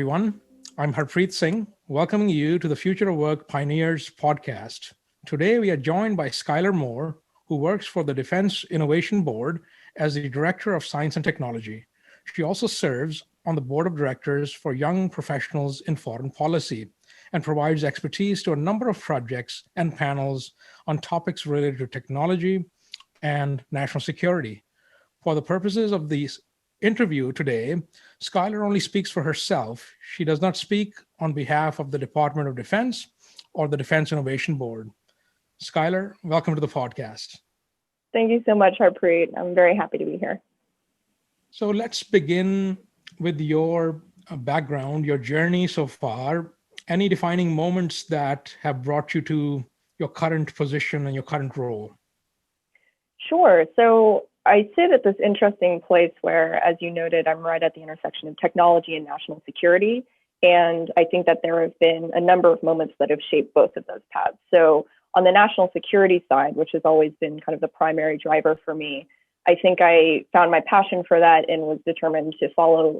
everyone. I'm Harpreet Singh, welcoming you to the Future of Work Pioneers podcast. Today, we are joined by Schuyler Moore, who works for the Defense Innovation Board as the Director of Science and Technology. She also serves on the Board of Directors for Young Professionals in Foreign Policy and provides expertise to a number of projects and panels on topics related to technology and national security. For the purposes of this interview today, Schuyler only speaks for herself. She does not speak on behalf of the Department of Defense or the Defense Innovation Board. Schuyler, welcome to the podcast. Thank you so much, Harpreet. I'm very happy to be here. So let's begin with your background, your journey so far. Any defining moments that have brought you to your current position and your current role? Sure. So I sit at this interesting place where, as you noted, I'm right at the intersection of technology and national security. And I think that there have been a number of moments that have shaped both of those paths. So on the national security side, which has always been kind of the primary driver for me, I think I found my passion for that and was determined to follow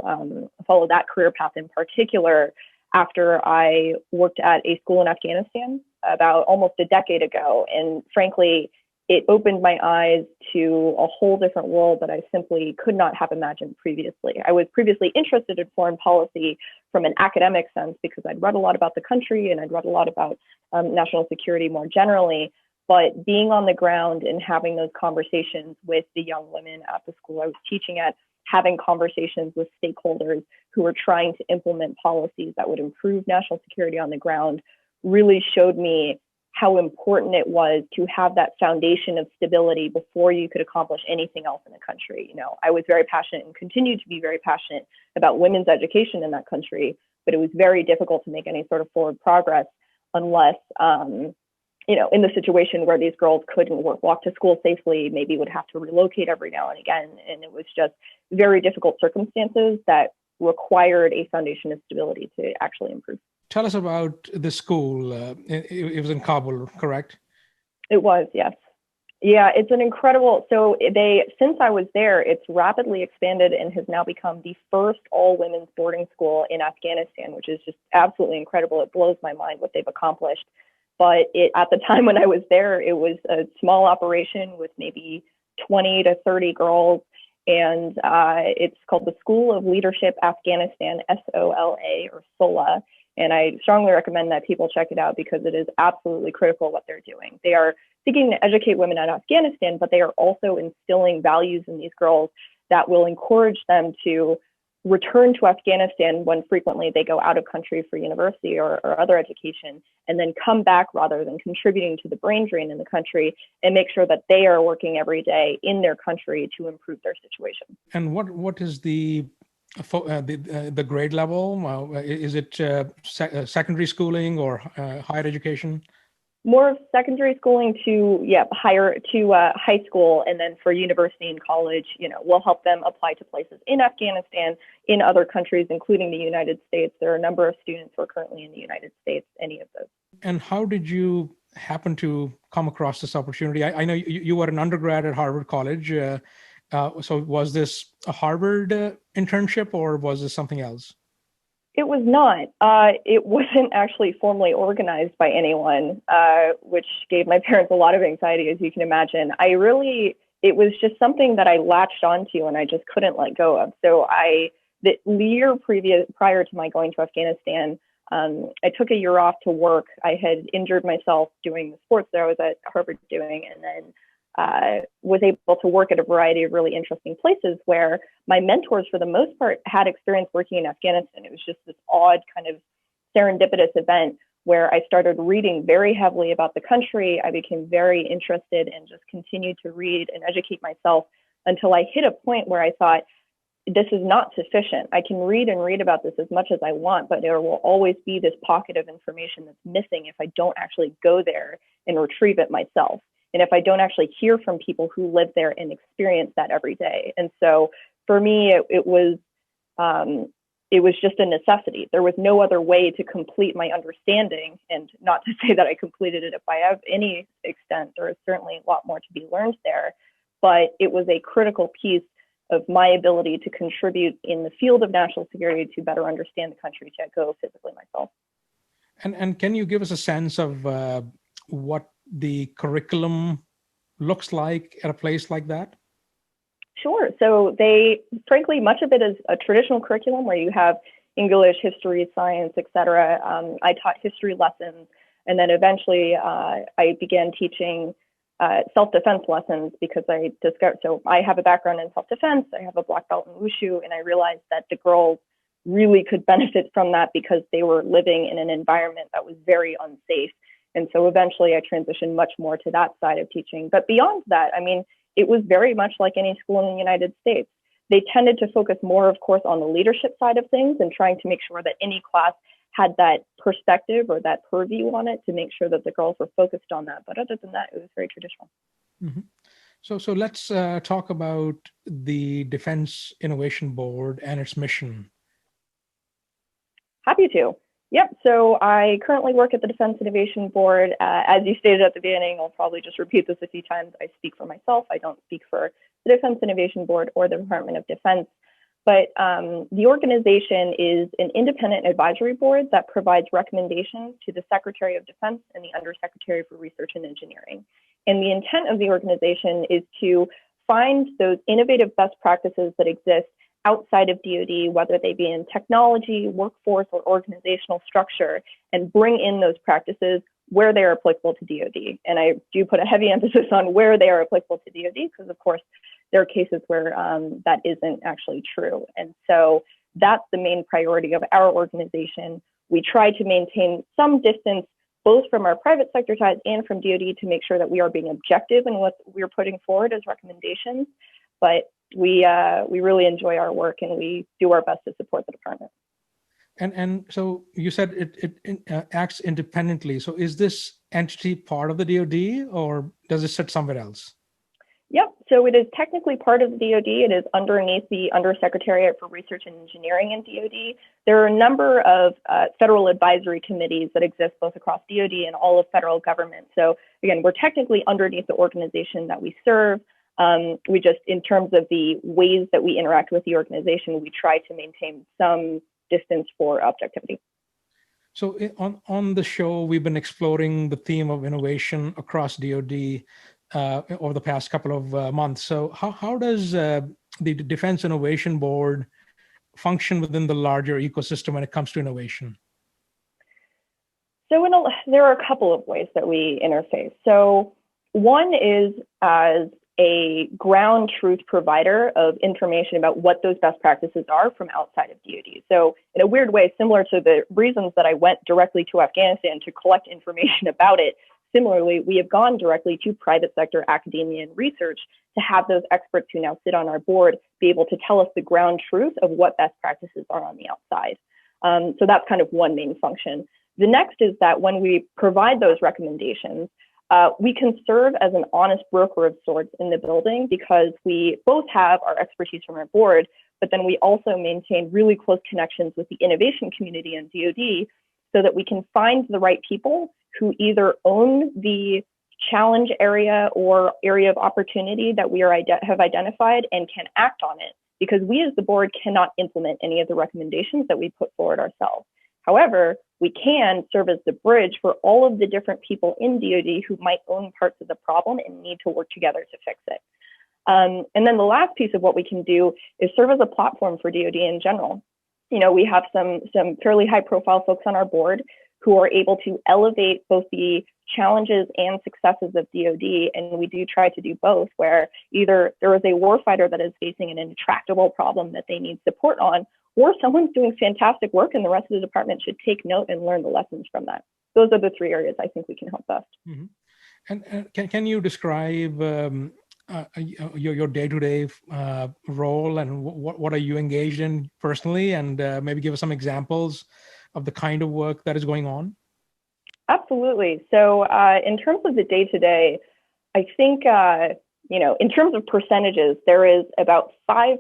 that career path in particular after I worked at a school in Afghanistan about almost a decade ago. And frankly, it opened my eyes to a whole different world that I simply could not have imagined previously. I was previously interested in foreign policy from an academic sense because I'd read a lot about the country and I'd read a lot about national security more generally. But being on the ground and having those conversations with the young women at the school I was teaching at, having conversations with stakeholders who were trying to implement policies that would improve national security on the ground really showed me how important it was to have that foundation of stability before you could accomplish anything else in the country. You know, I was very passionate and continue to be very passionate about women's education in that country, but it was very difficult to make any sort of forward progress unless, in the situation where these girls couldn't walk to school safely, maybe would have to relocate every now and again. And it was just very difficult circumstances that required a foundation of stability to actually improve. Tell us about the school. It was in Kabul, correct? It was, yes. Yeah, it's an incredible, since I was there, it's rapidly expanded and has now become the first all-women's boarding school in Afghanistan, which is just absolutely incredible. It blows my mind what they've accomplished. But at the time when I was there, it was a small operation with maybe 20 to 30 girls. And it's called the School of Leadership Afghanistan, SOLA or SOLA. And I strongly recommend that people check it out because it is absolutely critical what they're doing. They are seeking to educate women in Afghanistan, but they are also instilling values in these girls that will encourage them to return to Afghanistan when frequently they go out of country for university or other education, and then come back rather than contributing to the brain drain in the country, and make sure that they are working every day in their country to improve their situation. And what is the grade level? Is it secondary schooling or higher education? More of secondary schooling to high school, and then for university and college, we'll help them apply to places in Afghanistan, in other countries, including the United States. There are a number of students who are currently in the United States, any of those. And how did you happen to come across this opportunity? I know you were an undergrad at Harvard College. So was this a Harvard internship or was this something else? It was not. It wasn't actually formally organized by anyone, which gave my parents a lot of anxiety, as you can imagine. It was just something that I latched onto and I just couldn't let go of. So the year prior to my going to Afghanistan, I took a year off to work. I had injured myself doing the sports that I was at Harvard doing, and then was able to work at a variety of really interesting places where my mentors, for the most part, had experience working in Afghanistan. It was just this odd kind of serendipitous event where I started reading very heavily about the country. I became very interested and just continued to read and educate myself until I hit a point where I thought, this is not sufficient. I can read about this as much as I want, but there will always be this pocket of information that's missing if I don't actually go there and retrieve it myself. And if I don't actually hear from people who live there and experience that every day. And so for me, it was just a necessity. There was no other way to complete my understanding, and not to say that I completed it by any extent. There is certainly a lot more to be learned there, but it was a critical piece of my ability to contribute in the field of national security to better understand the country to go physically myself. And can you give us a sense of what the curriculum looks like at a place like that? Sure. So frankly, much of it is a traditional curriculum where you have English, history, science, etc. I taught history lessons, and then eventually I began teaching self-defense lessons because I discovered, so I have a background in self-defense, I have a black belt in wushu, and I realized that the girls really could benefit from that because they were living in an environment that was very unsafe. And so eventually I transitioned much more to that side of teaching. But beyond that, I mean, it was very much like any school in the United States. They tended to focus more, of course, on the leadership side of things and trying to make sure that any class had that perspective or that purview on it to make sure that the girls were focused on that. But other than that, it was very traditional. Mm-hmm. So let's talk about the Defense Innovation Board and its mission. Happy to. Yep. So I currently work at the Defense Innovation Board. As you stated at the beginning, I'll probably just repeat this a few times. I speak for myself. I don't speak for the Defense Innovation Board or the Department of Defense. But the organization is an independent advisory board that provides recommendations to the Secretary of Defense and the Undersecretary for Research and Engineering. And the intent of the organization is to find those innovative best practices that exist outside of DoD, whether they be in technology, workforce, or organizational structure, and bring in those practices where they are applicable to DoD. And I do put a heavy emphasis on where they are applicable to DoD, because of course, there are cases where that isn't actually true. And so that's the main priority of our organization. We try to maintain some distance, both from our private sector ties and from DoD, to make sure that we are being objective in what we're putting forward as recommendations. But we really enjoy our work and we do our best to support the department. And so you said it acts independently. So is this entity part of the DoD or does it sit somewhere else? Yep. So it is technically part of the DoD. It is underneath the Undersecretariat for Research and Engineering in DoD. There are a number of federal advisory committees that exist both across DoD and all of federal government. So again, we're technically underneath the organization that we serve. We just, in terms of the ways that we interact with the organization, we try to maintain some distance for objectivity. So on the show, we've been exploring the theme of innovation across DoD over the past couple of months. So how does the Defense Innovation Board function within the larger ecosystem when it comes to innovation? So there are a couple of ways that we interface. So one is as a ground truth provider of information about what those best practices are from outside of DoD. So in a weird way, similar to the reasons that I went directly to Afghanistan to collect information about it, similarly, we have gone directly to private sector, academia, and research to have those experts who now sit on our board be able to tell us the ground truth of what best practices are on the outside. So that's kind of one main function. The next is that when we provide those recommendations, we can serve as an honest broker of sorts in the building because we both have our expertise from our board, but then we also maintain really close connections with the innovation community in DoD so that we can find the right people who either own the challenge area or area of opportunity that we have identified and can act on it, because we as the board cannot implement any of the recommendations that we put forward ourselves. However, we can serve as the bridge for all of the different people in DoD who might own parts of the problem and need to work together to fix it. And then the last piece of what we can do is serve as a platform for DoD in general. You know, we have some fairly high profile folks on our board who are able to elevate both the challenges and successes of DoD. And we do try to do both, where either there is a warfighter that is facing an intractable problem that they need support on, or someone's doing fantastic work and the rest of the department should take note and learn the lessons from that. Those are the three areas I think we can help best. Mm-hmm. And can you describe your day-to-day role and what are you engaged in personally, and maybe give us some examples of the kind of work that is going on? Absolutely. So in terms of the day-to-day, I think, in terms of percentages, there is about 5%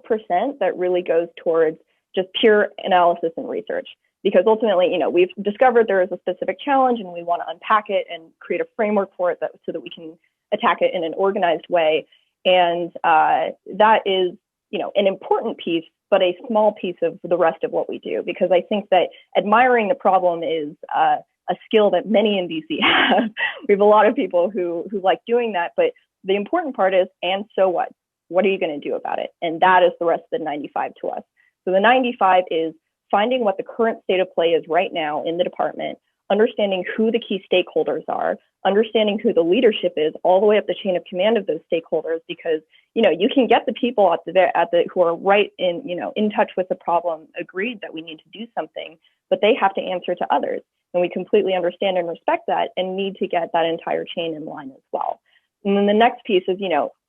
that really goes towards just pure analysis and research. Because ultimately, we've discovered there is a specific challenge and we want to unpack it and create a framework for it so that we can attack it in an organized way. And that is an important piece, but a small piece of the rest of what we do, because I think that admiring the problem is a skill that many in DC have. We have a lot of people who like doing that, but the important part is, and so what? What are you going to do about it? And that is the rest of the 95 to us. So the 95 is finding what the current state of play is right now in the department, understanding who the key stakeholders are, understanding who the leadership is all the way up the chain of command of those stakeholders, because you can get the people at the who are right in touch with the problem, agreed that we need to do something, but they have to answer to others. And we completely understand and respect that and need to get that entire chain in line as well. And then the next piece is,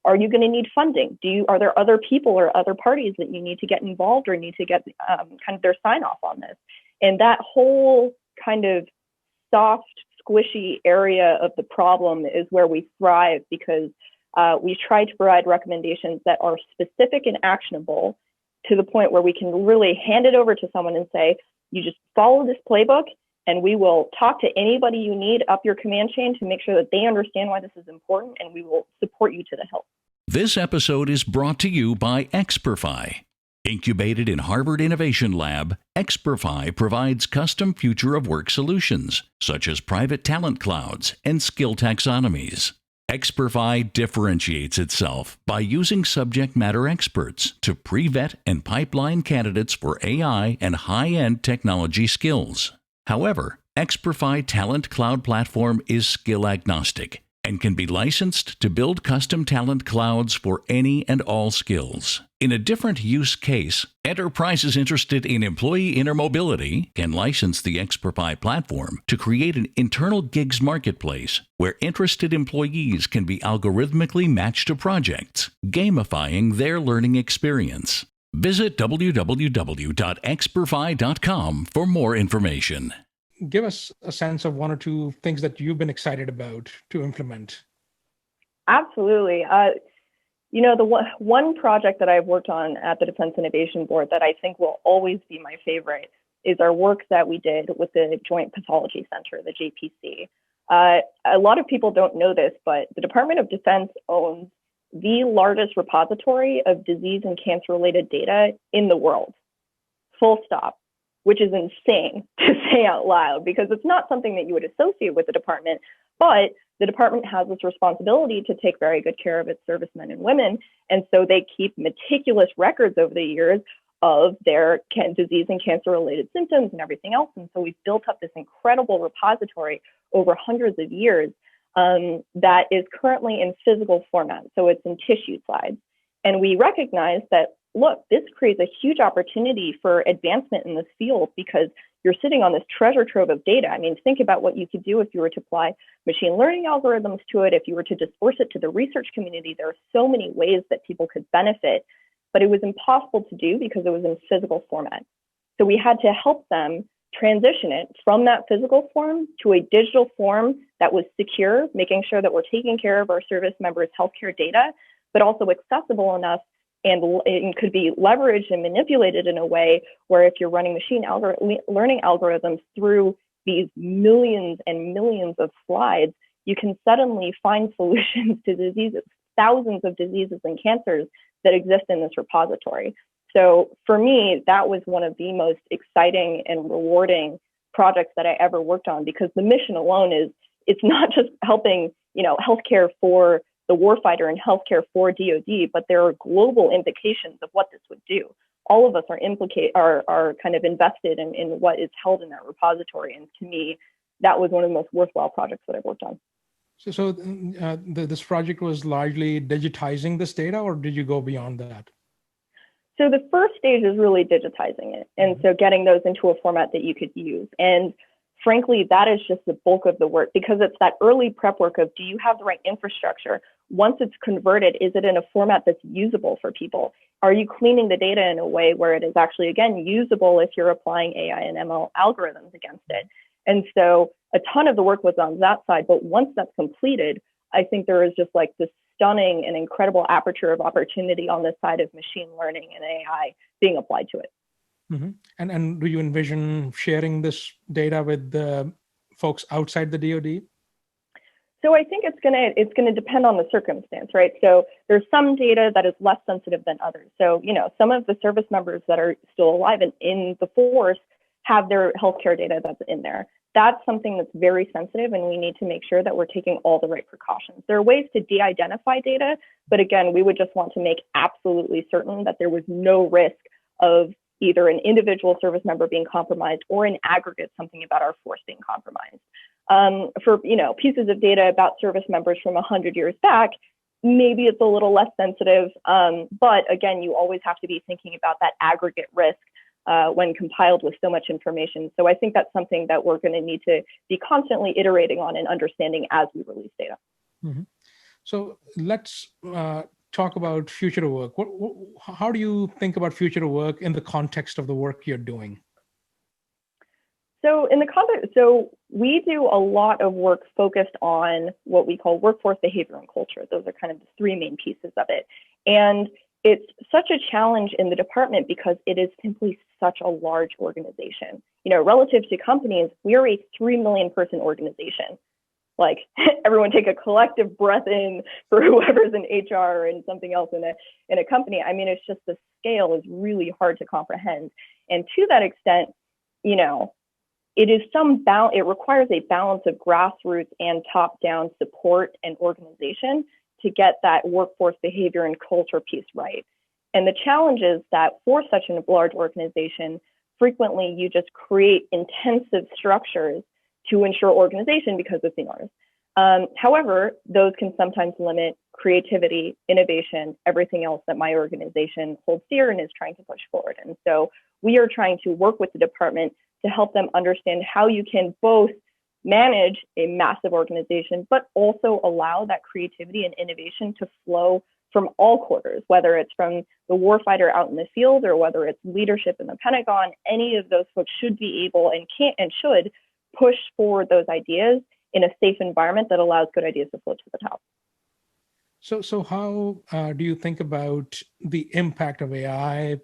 are you going to need funding? Are there other people or other parties that you need to get involved or need to get kind of their sign off on this? And that whole kind of soft, squishy area of the problem is where we thrive, because we try to provide recommendations that are specific and actionable to the point where we can really hand it over to someone and say, you just follow this playbook and we will talk to anybody you need up your command chain to make sure that they understand why this is important, and we will support you to the hilt. This episode is brought to you by Xperfy. Incubated in Harvard Innovation Lab, Xperfy provides custom future of work solutions, such as private talent clouds and skill taxonomies. Xperfy differentiates itself by using subject matter experts to pre-vet and pipeline candidates for AI and high-end technology skills. However, Xperfy Talent Cloud Platform is skill agnostic and can be licensed to build custom talent clouds for any and all skills. In a different use case, enterprises interested in employee intermobility can license the Xperfy platform to create an internal gigs marketplace where interested employees can be algorithmically matched to projects, gamifying their learning experience. Visit www.xperfy.com for more information. Give us a sense of one or two things that you've been excited about to implement. Absolutely. The one project that I've worked on at the Defense Innovation Board that I think will always be my favorite is our work that we did with the Joint Pathology Center, the JPC. A lot of people don't know this, but the Department of Defense owns the largest repository of disease and cancer-related data in the world, full stop, which is insane to say out loud, because it's not something that you would associate with the department, but the department has this responsibility to take very good care of its servicemen and women, and so they keep meticulous records over the years of their disease and cancer-related symptoms and everything else, and so we've built up this incredible repository over hundreds of years that is currently in physical format, so it's in tissue slides. And we recognize that, look, this creates a huge opportunity for advancement in this field, because you're sitting on this treasure trove of data. I mean, think about what you could do if you were to apply machine learning algorithms to it, if you were to disperse it to the research community. There are so many ways that people could benefit, but it was impossible to do because it was in physical format. So we had to help them transition it from that physical form to a digital form that was secure, making sure that we're taking care of our service members' healthcare data, but also accessible enough and it could be leveraged and manipulated in a way where if you're running machine learning algorithms through these millions and millions of slides, you can suddenly find solutions to diseases, thousands of diseases and cancers that exist in this repository. So for me, that was one of the most exciting and rewarding projects that I ever worked on, because the mission alone is, it's not just helping, healthcare for the warfighter and healthcare for DoD, but there are global implications of what this would do. All of us are kind of invested in what is held in that repository. And to me, that was one of the most worthwhile projects that I've worked on. So this project was largely digitizing this data, or did you go beyond that? So the first stage is really digitizing it. And so getting those into a format that you could use. And frankly, that is just the bulk of the work, because it's that early prep work of, do you have the right infrastructure? Once it's converted, is it in a format that's usable for people? Are you cleaning the data in a way where it is actually, again, usable if you're applying AI and ML algorithms against it? And so a ton of the work was on that side. But once that's completed, I think there is just like this stunning and incredible aperture of opportunity on the side of machine learning and AI being applied to it. Mm-hmm. And do you envision sharing this data with the folks outside the DoD? So I think it's gonna depend on the circumstance, right? So there's some data that is less sensitive than others. So, some of the service members that are still alive and in the force have their healthcare data that's in there. That's something that's very sensitive, and we need to make sure that we're taking all the right precautions. There are ways to de-identify data, but again, we would just want to make absolutely certain that there was no risk of either an individual service member being compromised or in aggregate something about our force being compromised. For pieces of data about service members from 100 years back, maybe it's a little less sensitive, but again, you always have to be thinking about that aggregate risk when compiled with so much information. So I think that's something that we're going to need to be constantly iterating on and understanding as we release data. Mm-hmm. So let's talk about future work. How do you think about future work in the context of the work you're doing? So we do a lot of work focused on what we call workforce behavior and culture. Those are kind of the three main pieces of it. And it's such a challenge in the department because it is simply such a large organization. Relative to companies, we are a 3 million person organization. Like, everyone take a collective breath in for whoever's in HR and something else in a company. I mean, it's just the scale is really hard to comprehend. And to that extent, it requires a balance of grassroots and top-down support and organization to get that workforce behavior and culture piece right. And the challenge is that for such a large organization, frequently you just create intensive structures to ensure organization because it's enormous. However, those can sometimes limit creativity, innovation, everything else that my organization holds dear and is trying to push forward. And so we are trying to work with the department to help them understand how you can both manage a massive organization, but also allow that creativity and innovation to flow from all quarters, whether it's from the warfighter out in the field or whether it's leadership in the Pentagon. Any of those folks should be able and can and should push forward those ideas in a safe environment that allows good ideas to float to the top. So how do you think about the impact of AI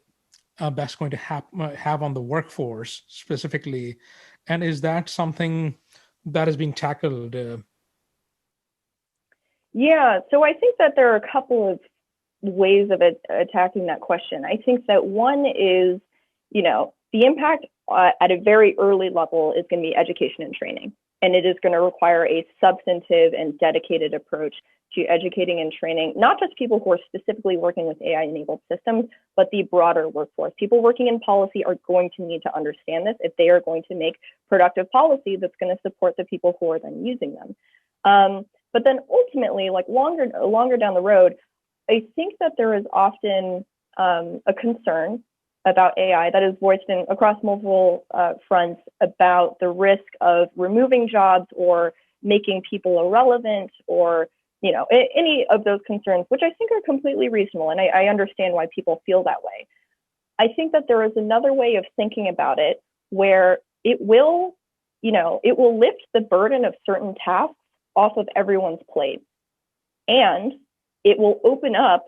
that's going to have on the workforce specifically? And is that something that is being tackled? Yeah, so I think that there are a couple of ways of attacking that question. I think that one is, the impact at a very early level is going to be education and training. And it is going to require a substantive and dedicated approach to educating and training, not just people who are specifically working with AI-enabled systems, but the broader workforce. People working in policy are going to need to understand this if they are going to make productive policy that's going to support the people who are then using them. But then ultimately, like longer down the road, I think that there is often a concern about AI that is voiced across multiple fronts about the risk of removing jobs or making people irrelevant or any of those concerns, which I think are completely reasonable. And I understand why people feel that way. I think that there is another way of thinking about it where it will lift the burden of certain tasks off of everyone's plate. And it will open up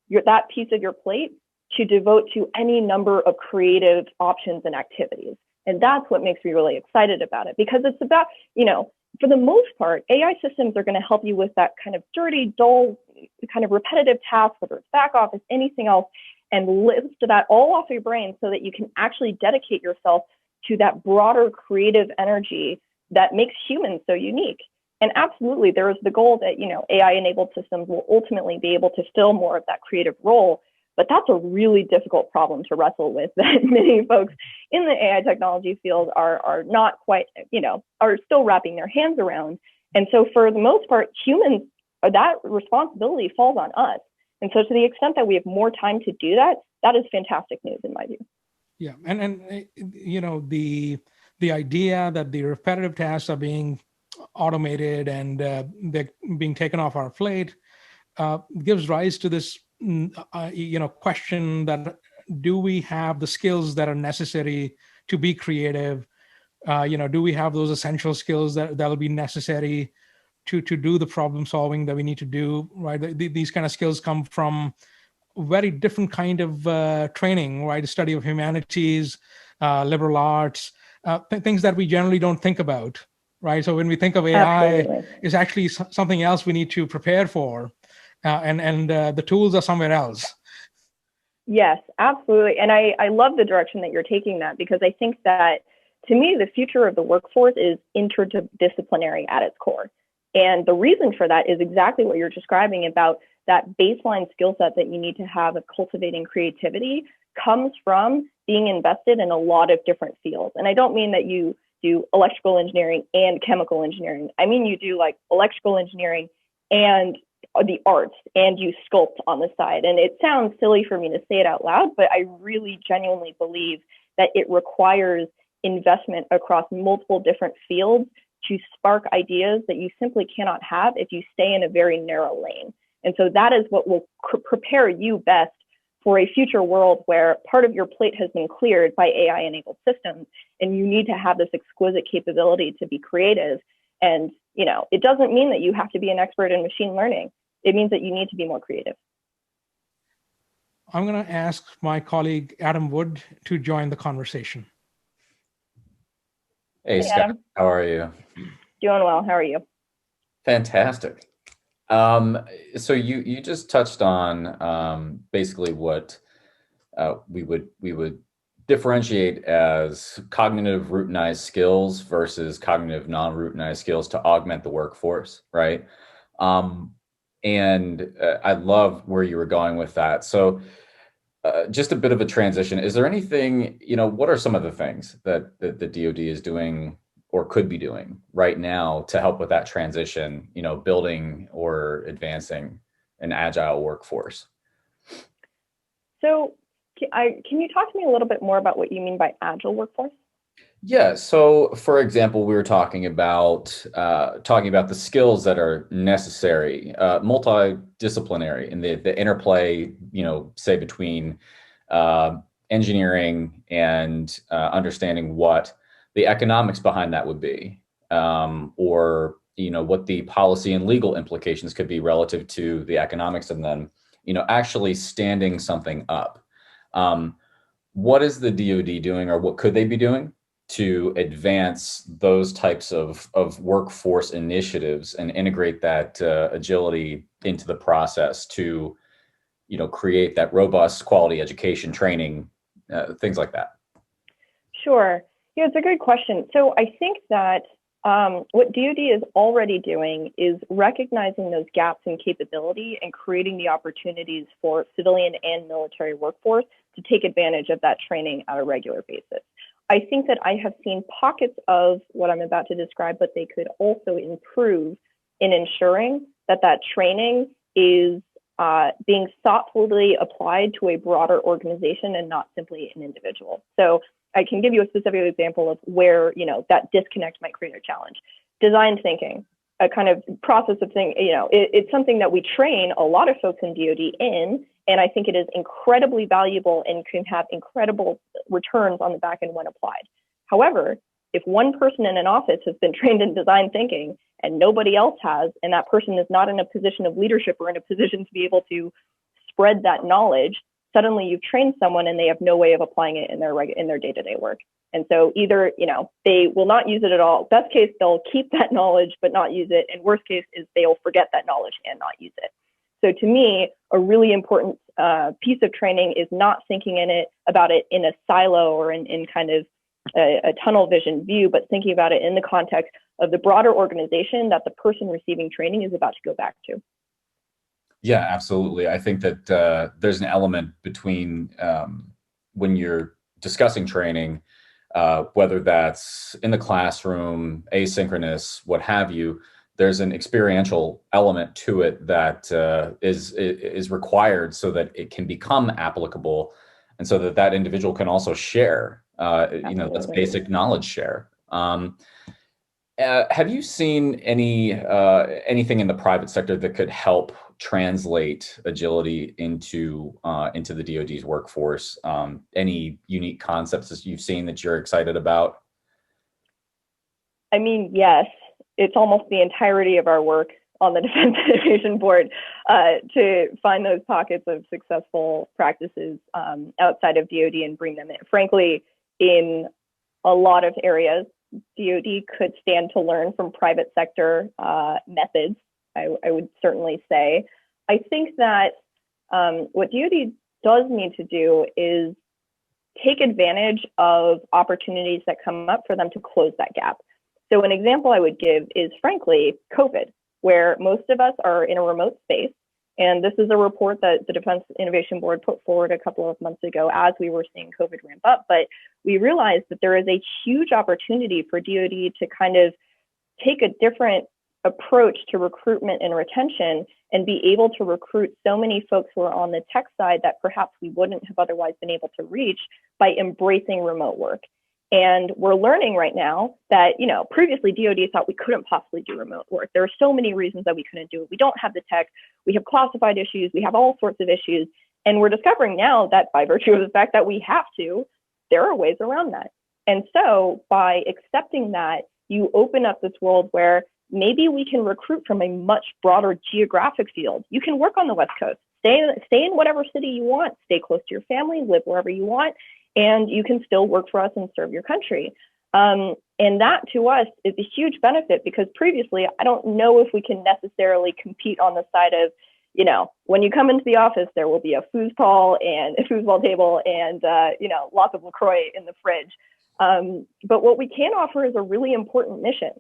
that piece of your plate to devote to any number of creative options and activities. And that's what makes me really excited about it, because it's about, for the most part, AI systems are going to help you with that kind of dirty, dull, kind of repetitive task, whether it's back office, anything else, and lift that all off your brain so that you can actually dedicate yourself to that broader creative energy that makes humans so unique. And absolutely, there is the goal that, AI-enabled systems will ultimately be able to fill more of that creative role. But that's a really difficult problem to wrestle with that many folks in the AI technology field are not quite, are still wrapping their hands around. And so for the most part, humans, that responsibility falls on us. And so to the extent that we have more time to do that, that is fantastic news in my view. Yeah. And the idea that the repetitive tasks are being automated and they're being taken off our plate gives rise to this question that do we have the skills that are necessary to be creative? Do we have those essential skills that'll be necessary to do the problem solving that we need to do, right? These kind of skills come from very different kind of training, right? The study of humanities, liberal arts, things that we generally don't think about. right? So when we think of AI, Absolutely. it's actually something else we need to prepare for, and the tools are somewhere else. Yes, absolutely. And I love the direction that you're taking that, because I think that, to me, the future of the workforce is interdisciplinary at its core. And the reason for that is exactly what you're describing about that baseline skill set that you need to have of cultivating creativity comes from being invested in a lot of different fields. And I don't mean that you do electrical engineering and chemical engineering. I mean, you do like electrical engineering and the arts, and you sculpt on the side. And it sounds silly for me to say it out loud, but I really genuinely believe that it requires investment across multiple different fields to spark ideas that you simply cannot have if you stay in a very narrow lane. And so that is what will prepare you best for a future world where part of your plate has been cleared by AI-enabled systems, and you need to have this exquisite capability to be creative. And, you know, it doesn't mean that you have to be an expert in machine learning. It means that you need to be more creative. I'm going to ask my colleague, Adam Wood, to join the conversation. Hey, Scott, Adam. how are you? Doing well. How are you? Fantastic. So you just touched on basically what we would differentiate as cognitive routinized skills versus cognitive non-routinized skills to augment the workforce, right? And I love where you were going with that. So just a bit of a transition. Is there anything, what are some of the things that the DoD is doing or could be doing right now to help with that transition, building or advancing an agile workforce? So can you talk to me a little bit more about what you mean by agile workforce? Yeah. So, for example, we were talking about the skills that are necessary, multidisciplinary, in the interplay, say between engineering and understanding what the economics behind that would be, or what the policy and legal implications could be relative to the economics, and then actually standing something up. What is the DoD doing, or what could they be doing to advance those types of workforce initiatives and integrate that agility into the process to, create that robust quality education training, things like that? Sure. Yeah, it's a good question. So I think that what DoD is already doing is recognizing those gaps in capability and creating the opportunities for civilian and military workforce to take advantage of that training on a regular basis. I think that I have seen pockets of what I'm about to describe, but they could also improve in ensuring that that training is being thoughtfully applied to a broader organization and not simply an individual. So I can give you a specific example of where, that disconnect might create a challenge. Design thinking, a kind of process of thing, it's something that we train a lot of folks in DoD in, and I think it is incredibly valuable and can have incredible returns on the back end when applied. However, if one person in an office has been trained in design thinking and nobody else has, and that person is not in a position of leadership or in a position to be able to spread that knowledge, suddenly you've trained someone and they have no way of applying it in their day-to-day work. And so either, they will not use it at all. Best case, they'll keep that knowledge but not use it. And worst case is they'll forget that knowledge and not use it. So to me, a really important piece of training is not thinking about it in a silo or in kind of a tunnel vision view, but thinking about it in the context of the broader organization that the person receiving training is about to go back to. Yeah, absolutely. I think that there's an element between when you're discussing training, whether that's in the classroom, asynchronous, what have you, there's an experiential element to it that is required so that it can become applicable, and so that individual can also share. That's basic knowledge share. Have you seen anything in the private sector that could help translate agility into the DoD's workforce? Any unique concepts that you've seen that you're excited about? I mean, yes, it's almost the entirety of our work on the Defense Innovation Board to find those pockets of successful practices outside of DoD and bring them in. Frankly, in a lot of areas, DoD could stand to learn from private sector methods, I would certainly say. I think that what DoD does need to do is take advantage of opportunities that come up for them to close that gap. So an example I would give is, frankly, COVID, where most of us are in a remote space. And this is a report that the Defense Innovation Board put forward a couple of months ago as we were seeing COVID ramp up. But we realized that there is a huge opportunity for DoD to kind of take a different approach to recruitment and retention and be able to recruit so many folks who are on the tech side that perhaps we wouldn't have otherwise been able to reach by embracing remote work. And we're learning right now that, previously DoD thought we couldn't possibly do remote work. There are so many reasons that we couldn't do it. We don't have the tech. We have classified issues. We have all sorts of issues. And we're discovering now that by virtue of the fact that we have to, there are ways around that. And so by accepting that, you open up this world where maybe we can recruit from a much broader geographic field. You can work on the West Coast, stay in whatever city you want, stay close to your family, live wherever you want, and you can still work for us and serve your country. And that to us is a huge benefit, because previously, I don't know if we can necessarily compete on the side of, when you come into the office, there will be a foosball and a foosball table and, lots of LaCroix in the fridge. But what we can offer is a really important mission.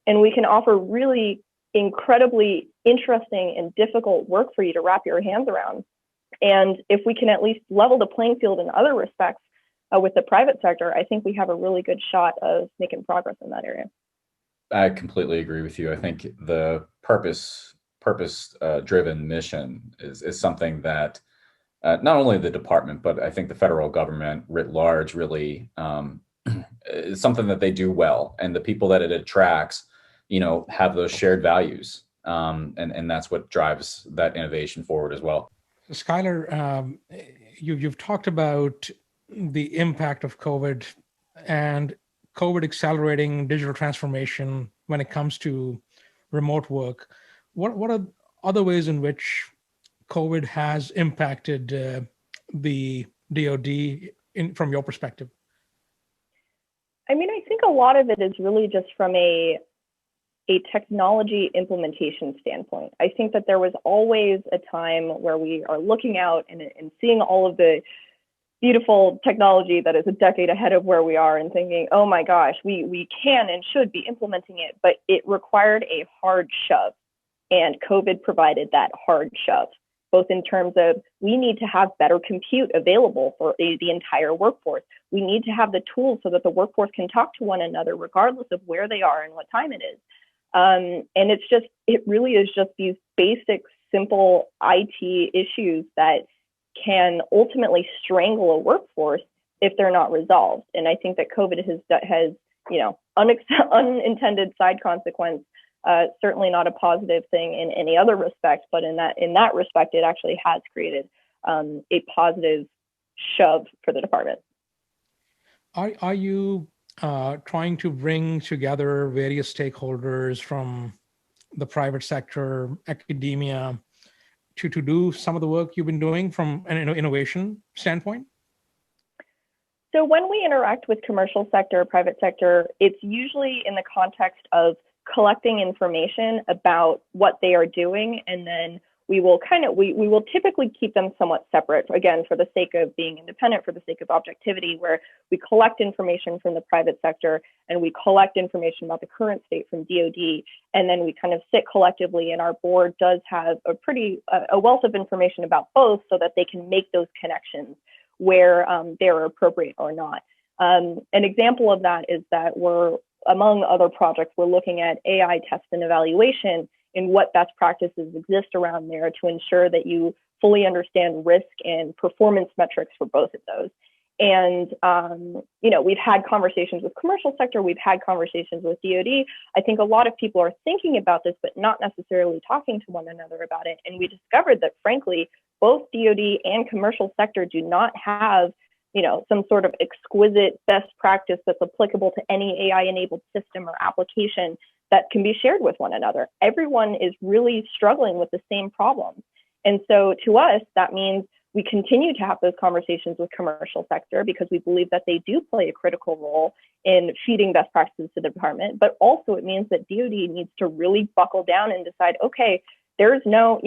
And we can offer really incredibly interesting and difficult work for you to wrap your hands around. And if we can at least level the playing field in other respects with the private sector, I think we have a really good shot of making progress in that area. I completely agree with you. I think the purpose-driven mission is something that not only the department, but I think the federal government writ large really is something that they do well. And the people that it attracts, have those shared values. And that's what drives that innovation forward as well. Schuyler, you've talked about the impact of COVID and COVID accelerating digital transformation when it comes to remote work. What are other ways in which COVID has impacted the DoD from your perspective? I mean, I think a lot of it is really just from a technology implementation standpoint. I think that there was always a time where we are looking out and seeing all of the beautiful technology that is a decade ahead of where we are and thinking, oh my gosh, we can and should be implementing it, but it required a hard shove. And COVID provided that hard shove, both in terms of we need to have better compute available for the entire workforce. We need to have the tools so that the workforce can talk to one another regardless of where they are and what time it is. And it really is just these basic, simple IT issues that can ultimately strangle a workforce if they're not resolved. And I think that COVID has unintended side consequence. Certainly not a positive thing in any other respect, but in that respect, it actually has created a positive shove for the department. Are you trying to bring together various stakeholders from the private sector, academia, to do some of the work you've been doing from an innovation standpoint? So when we interact with commercial sector, private sector, it's usually in the context of collecting information about what they are doing, and then we will typically keep them somewhat separate, again, for the sake of being independent, for the sake of objectivity, where we collect information from the private sector and we collect information about the current state from DoD, and then we kind of sit collectively, and our board does have a wealth of information about both so that they can make those connections where they're appropriate or not. An example of that is that among other projects, we're looking at AI test and evaluation and what best practices exist around there to ensure that you fully understand risk and performance metrics for both of those. And, we've had conversations with commercial sector, we've had conversations with DoD. I think a lot of people are thinking about this, but not necessarily talking to one another about it. And we discovered that, frankly, both DoD and commercial sector do not have some sort of exquisite best practice that's applicable to any AI-enabled system or application that can be shared with one another. Everyone is really struggling with the same problems. And so to us, that means we continue to have those conversations with commercial sector because we believe that they do play a critical role in feeding best practices to the department, but also it means that DoD needs to really buckle down and decide, okay, there's no,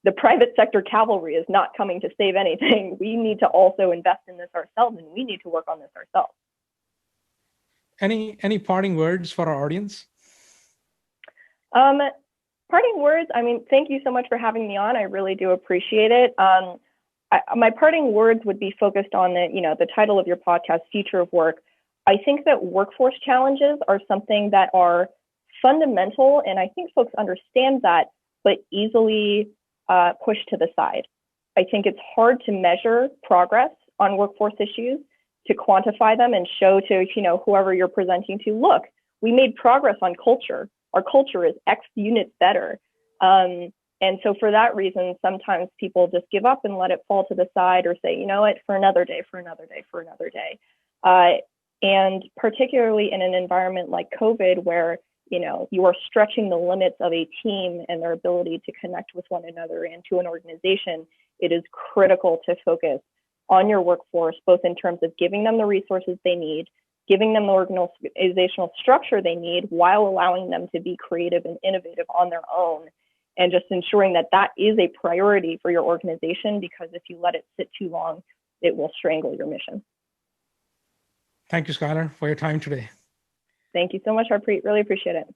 the private sector cavalry is not coming to save anything. We need to also invest in this ourselves, and we need to work on this ourselves. Any parting words for our audience? Parting words, thank you so much for having me on. I really do appreciate it. My parting words would be focused on the title of your podcast, Future of Work. I think that workforce challenges are something that are fundamental, and I think folks understand that, but easily pushed to the side. I think it's hard to measure progress on workforce issues, to quantify them and show to whoever you're presenting to, look, we made progress on culture. Our culture is X units better. And so for that reason, sometimes people just give up and let it fall to the side, or say, you know what, for another day, for another day, for another day. And particularly in an environment like COVID, where you are stretching the limits of a team and their ability to connect with one another and to an organization, it is critical to focus on your workforce, both in terms of giving them the resources they need, giving them the organizational structure they need, while allowing them to be creative and innovative on their own, and just ensuring that that is a priority for your organization, because if you let it sit too long, it will strangle your mission. Thank you, Schuyler, for your time today. Thank you so much, Harpreet. Really appreciate it.